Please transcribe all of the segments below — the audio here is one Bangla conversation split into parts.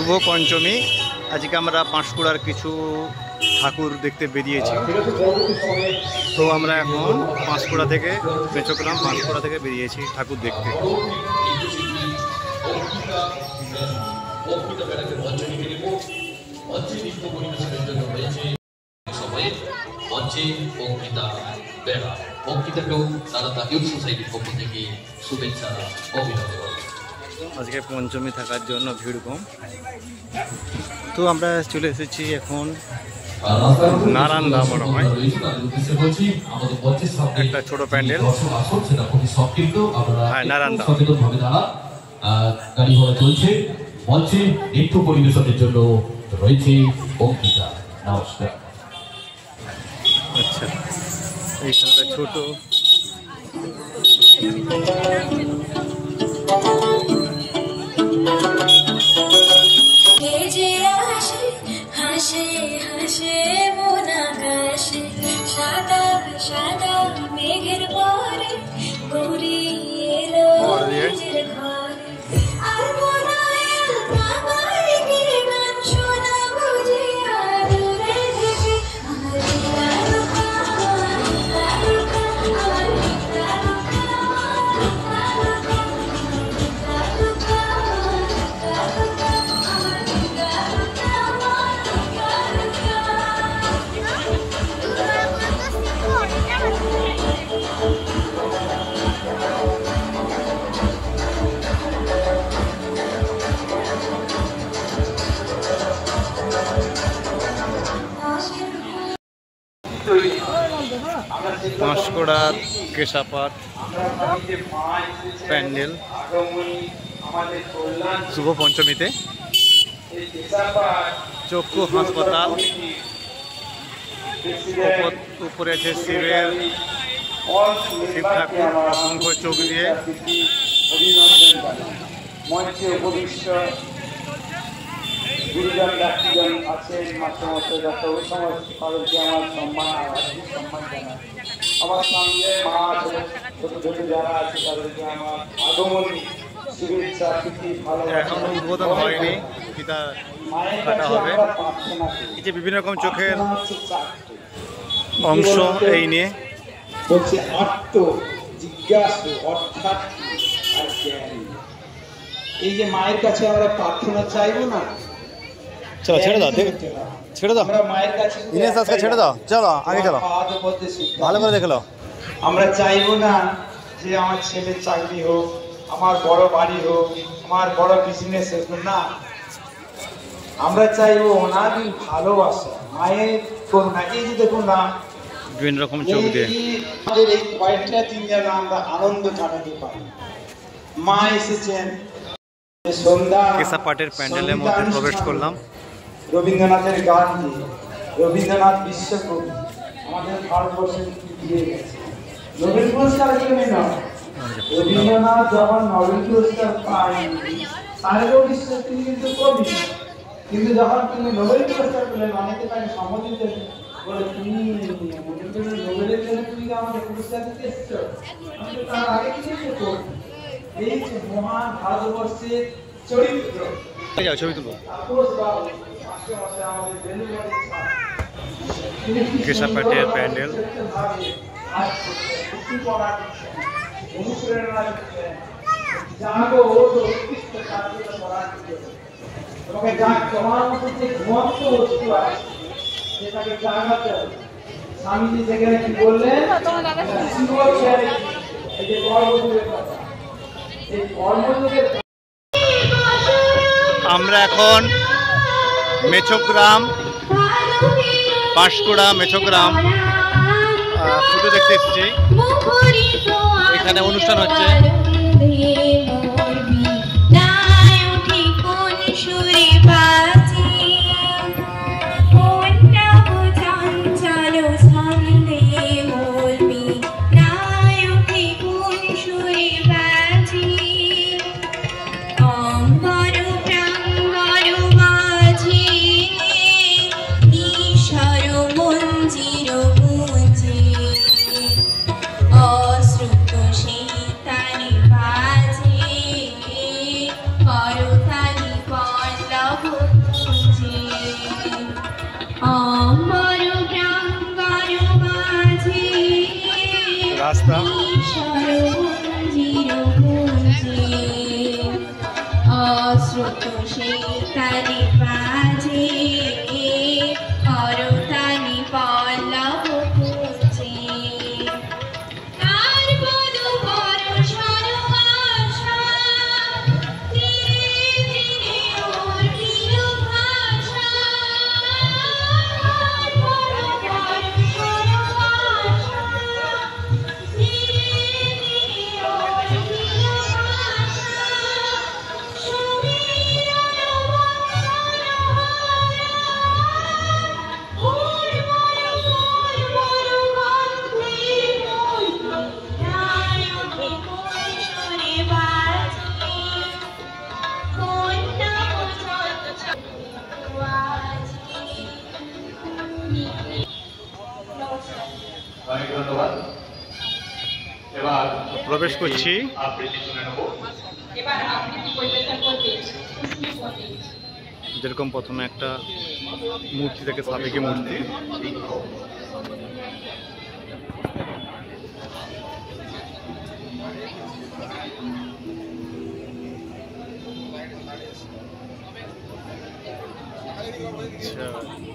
শুভ পঞ্চমী। আজকে আমরা পাঁশকুড়ার কিছু ঠাকুর দেখতে বেরিয়েছি। তো আমরা এখন পাঁশকুড়া থেকে মেচোগ্রাম পাঁশকুড়া থেকে বেরিয়েছি ঠাকুর দেখতে। আজকে পঞ্চমী থাকার জন্য ভিড় কম। তো আমরা চলে এসেছি এখন নারান্দা, মনে হয় একটা ছোট প্যান্ডেল। হ্যাঁ, নারান্দা। গাড়ি ঘোড়া চলছে, মঞ্চে নৃত্য পরিবেশনের জন্য রয়েছে অঙ্কিতা। নমস্কার। আচ্ছা, এইখানটা ছোট হাসে হাসে মন আকাশে সাদা সাদা মেঘের পরে গৌরী এলো নিজের ঘরে। আর মনে আমার কি গান শোনা বুঝে দূরে থেকে আমার তারকা তারকা আমার পাঁশকুড়ার কেশাপাট প্যান্ডেল শুভ পঞ্চমীতে। চক্ষু হাসপাতাল, উপরে আছে শিব ঠাকুর অসংখ্য চোখ দিয়ে। মঞ্চে উপবিষ্ট গুরুজন ব্যক্তিজন আছেন, মাস্টারমশাই যত সমস্ত তাদেরকে আমার সম্মান জানাই। আমার সঙ্গে মা ছোট ছোট যারা আছে তাদেরকে আমার আগমনী শুভেচ্ছা প্রীতি ভালো। এখনো উদ্বোধন হয়নি, ফিতা কাটা হবে। এই যে বিভিন্ন রকম চোখের অংশ এই নিয়ে বলছে আত্ম জিজ্ঞাসু অর্থাৎ আর জ্ঞান। এই যে মায়ের কাছে আমরা প্রার্থনা চাইবো না, চলো ছেড়ে দাও, ছেড়ে দাও, আমরা মায়ের কাছে ছেড়ে দাও, চলো আগে চলো, ভালো করে দেখলো। আমরা চাইবো না যে আমার ছেলের চাকরি হোক, আমার বড় বাড়ি হোক, আমার বড় বিজনেস হোক, না। আমরা চাইবো ওনার ভালোবাসা, মায়ের করুণা। এই যে দেখুন না, বিভিন্ন রকম চোখ দিয়ে আমাদের এই কয়েকটা দিন যেন আমরা আনন্দ কাটাতে পারি। মা এসেছেন সন্ধ্যা কেশাপাটের প্যান্ডেলের মধ্যে প্রবেশ করলাম। রবীন্দ্রনাথের গান দিয়ে, রবীন্দ্রনাথ বিশ্বকবি আমাদের ভারতবর্ষে দিয়ে গেছে। নোবেল পুরস্কার জন্য নয়, রবীন্দ্রনাথ যখন নোবেল পুরস্কার পায়নি তারও বিশ্বের তিনি কিন্তু কবি, কিন্তু যখন তিনি নোবেল পুরস্কার পেলেন অনেকে তাকে সম্বোধন করলেন, বলে তুমি নোবেলের জন্য তুমি আমাদের পুরস্কার দিতে এসছো, আমাদের তার আগে কি করবো। এই যে মহান ভারতবর্ষের চরিত্র, ছবি তুলো। কেশাপাটের প্যান্ডেল স্বামীজি সেখানে কি বললেন, আমরা এখন মেচোগ্রাম পাঁশকুড়া মেচোগ্রাম ফুটো দেখতে এসেছি। এখানে অনুষ্ঠান হচ্ছে। অশ্রুত সেই তারে বাজে প্রবেশ করছি। যেরকম প্রথমে একটা মূর্তি থেকে সাবেকি মূর্তি,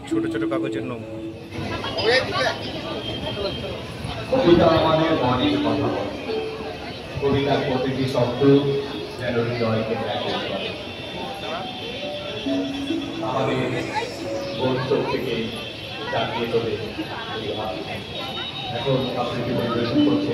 ছোট ছোট কাগজের নমুনা। কবিতা আমাদের মনের কথা বলে, কবিতার প্রতিটি শব্দ যেন হৃদয়কে ব্যাকুল করে। আমাদের বন্ধুত্ব থেকে জাগিয়ে তোলে এই ভাব। এখন আপনাকে পরিবেশন করছে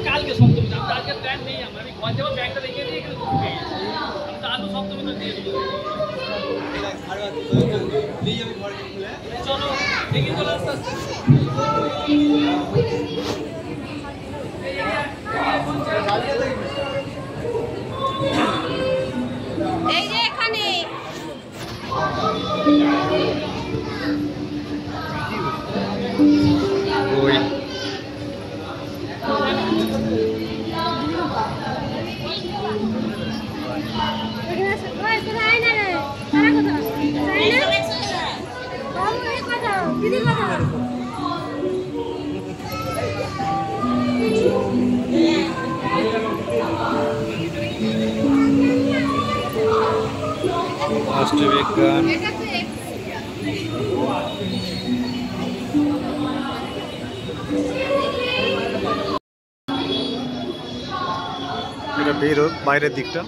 কালকে সপ্তমী, আজকে প্ল্যান নেই আমার, আমি ঘর যাবো, ব্যাগটা রেখে দিয়ে এখানে ঘুরতে গেছি। আমি তো আলু সপ্তমী তো দিয়ে দেবো। চলো দেখি চলো আস্তে আস্তে। এই যে এখানে ওই রাষ্ট্রবিজ্ঞান, এটা বের হোক বাইরের দিকটা।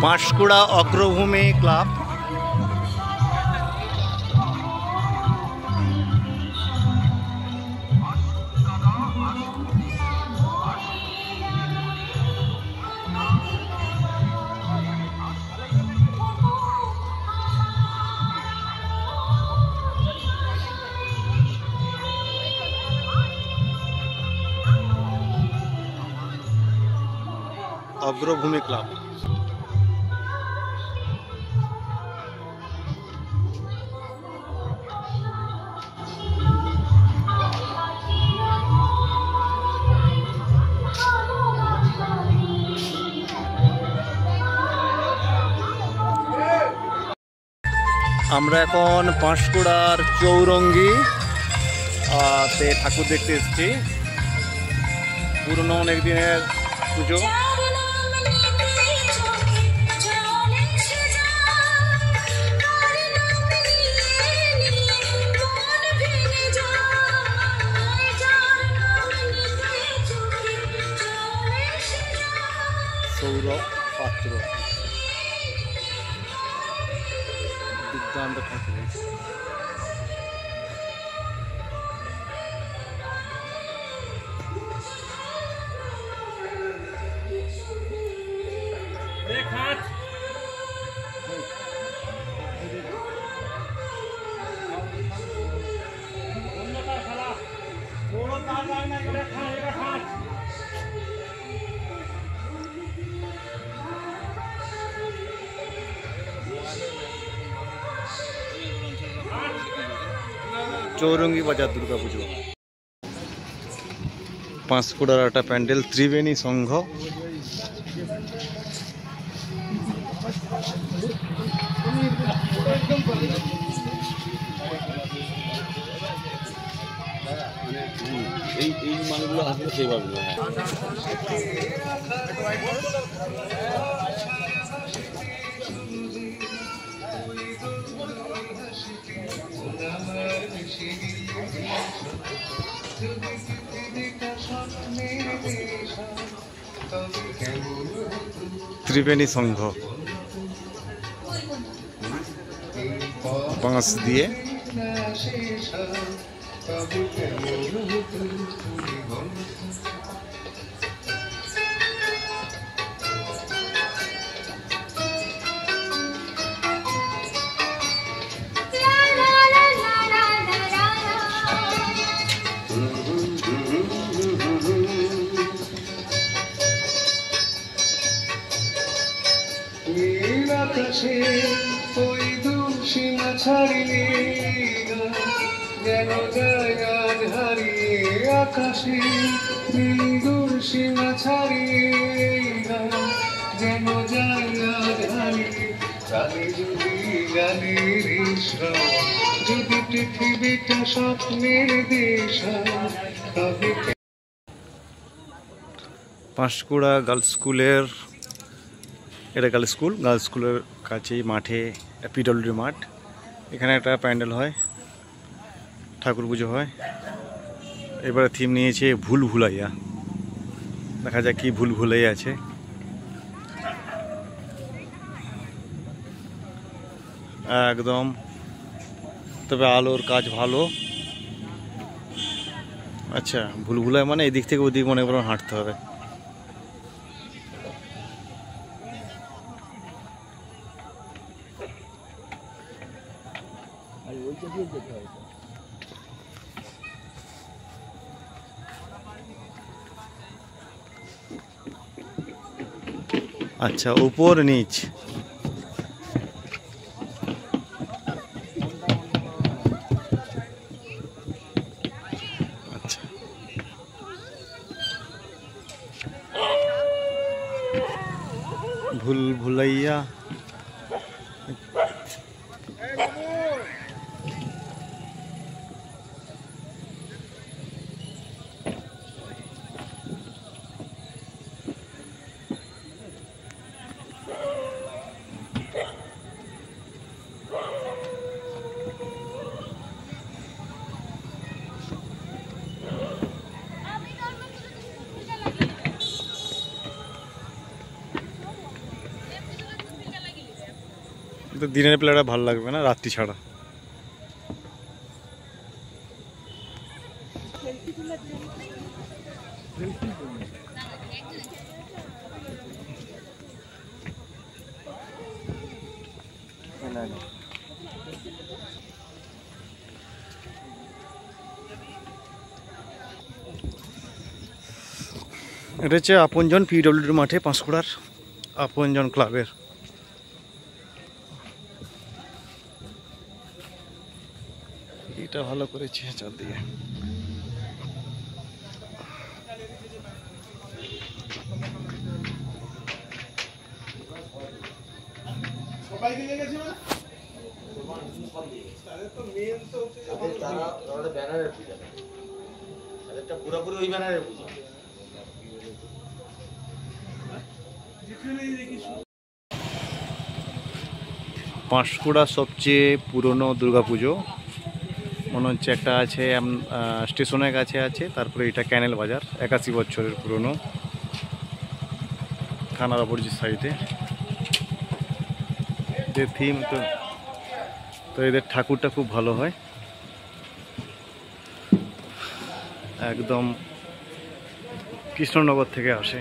পাঁশকুড়া অগ্রভূমি ক্লাব। অগ্রভূমি ক্লাব। আমরা এখন পাঁশকুড়ার চৌরঙ্গি তে ঠাকুর দেখতে এসেছি। পুরনো অনেক দিনের পুজো। সৌরভ পাত্র, দুর্দান্ত ঠাকুর। চৌরঙ্গি বাজার দুর্গাপুজো। পাঁশকুড়ার একটা প্যান্ডেল, ত্রিবেণী সংঘ। এই মালগুলো আসলে সেইভাবে ত্রিবেণী সংঘ বাঁশ দিয়ে। নীল আকাশে ওই দূর সীমা ছাড়িয়ে যেন যায় আজ হারিয়ে, আকাশে নীল দূর সীমা ছাড়িয়ে যেন যায় আজ হারিয়ে। গানে যদি গানের ঈশ্বর, যদি পৃথিবীটা স্বপ্নের দেশ হয়, তবে পাঁশকুড়া গার্লস স্কুলের, এটা গার্লস স্কুলের কাছেই মাঠে পিডব্লিউডি মাঠ। এখানে একটা প্যান্ডেল হয়, ঠাকুর পুজো হয়। এবারে থিম নিয়েছে ভুল ভুলাইয়া। দেখা যাক কি ভুল ভুলাইয়া আছে। একদম, তবে আলোর কাজ ভালো। আচ্ছা, ভুল ভুলাইয়া মানে এদিক থেকে ওদিক মনে করুন হাঁটতে হবে। আচ্ছা, উপর নিচ। আচ্ছা, ভুল ভুলাইয়া। কিন্তু দিনের বেলাটা ভালো লাগবে না, রাত্রি ছাড়া। এটা হচ্ছে আপনজন পিডব্লিউডি মাঠে, পাঁশকুড়ার আপনজন ক্লাবের। এটা ভালো করেছে চারদিকে। পুরোপুরি ওই ব্যানারের পুজো। পাঁশকুড়ার সবচেয়ে পুরনো দুর্গাপুজো মনে হচ্ছে একটা আছে স্টেশনের কাছে আছে, তারপরে এটা ক্যানেল বাজার, 81 বছরের পুরনো, থানার অপোজিট সাইডে। যে থিম তো এদের ঠাকুরটা খুব ভালো হয়, একদম কৃষ্ণনগর থেকে আসে।